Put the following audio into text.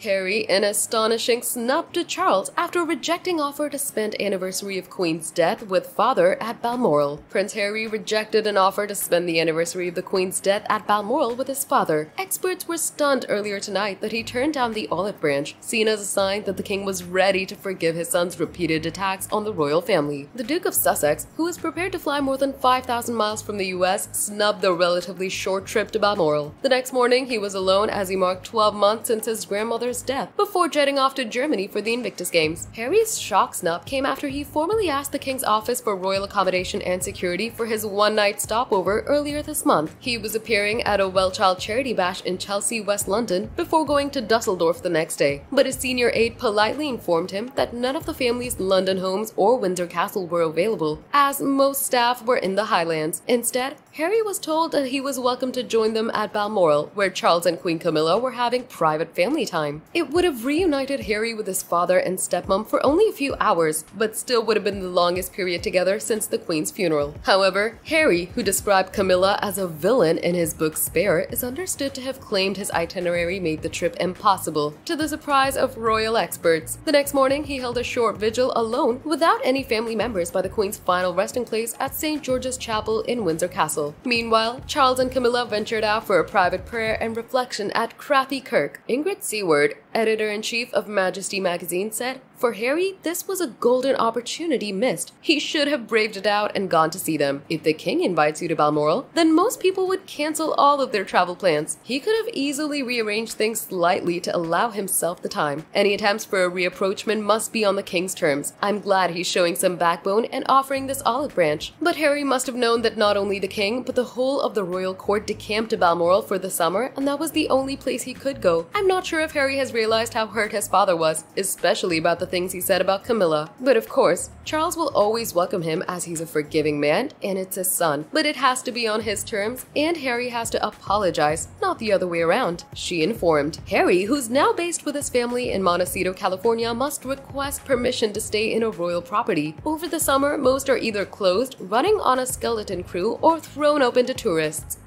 Harry, an astonishing snub to Charles after rejecting offer to spend anniversary of Queen's death with father at Balmoral. Prince Harry rejected an offer to spend the anniversary of the Queen's death at Balmoral with his father. Experts were stunned earlier tonight that he turned down the olive branch, seen as a sign that the king was ready to forgive his son's repeated attacks on the royal family. The Duke of Sussex, who was prepared to fly more than 5,000 miles from the US, snubbed the relatively short trip to Balmoral. The next morning, he was alone as he marked 12 months since his grandmother's death, before jetting off to Germany for the Invictus Games. Harry's shock snub came after he formally asked the King's Office for Royal Accommodation and Security for his one-night stopover earlier this month. He was appearing at a well-child charity bash in Chelsea, West London, before going to Dusseldorf the next day, but his senior aide politely informed him that none of the family's London homes or Windsor Castle were available, as most staff were in the Highlands. Instead, Harry was told that he was welcome to join them at Balmoral, where Charles and Queen Camilla were having private family time. It would have reunited Harry with his father and stepmom for only a few hours, but still would have been the longest period together since the Queen's funeral. However, Harry, who described Camilla as a villain in his book Spare, is understood to have claimed his itinerary made the trip impossible, to the surprise of royal experts. The next morning, he held a short vigil alone without any family members by the Queen's final resting place at St. George's Chapel in Windsor Castle. Meanwhile, Charles and Camilla ventured out for a private prayer and reflection at Crathie Kirk. Ingrid Seward, editor-in-chief of Majesty magazine, said, "For Harry, this was a golden opportunity missed. He should have braved it out and gone to see them. If the king invites you to Balmoral, then most people would cancel all of their travel plans. He could have easily rearranged things slightly to allow himself the time. Any attempts for a reapproachment must be on the king's terms. I'm glad he's showing some backbone and offering this olive branch." But Harry must have known that not only the king, but the whole of the royal court decamped to Balmoral for the summer, and that was the only place he could go. I'm not sure if Harry has realized how hurt his father was, especially about the things he said about Camilla. But of course, Charles will always welcome him as he's a forgiving man and it's his son. But it has to be on his terms, and Harry has to apologize, not the other way around, she informed. Harry, who's now based with his family in Montecito, California, must request permission to stay in a royal property. Over the summer, most are either closed, running on a skeleton crew, or thrown open to tourists.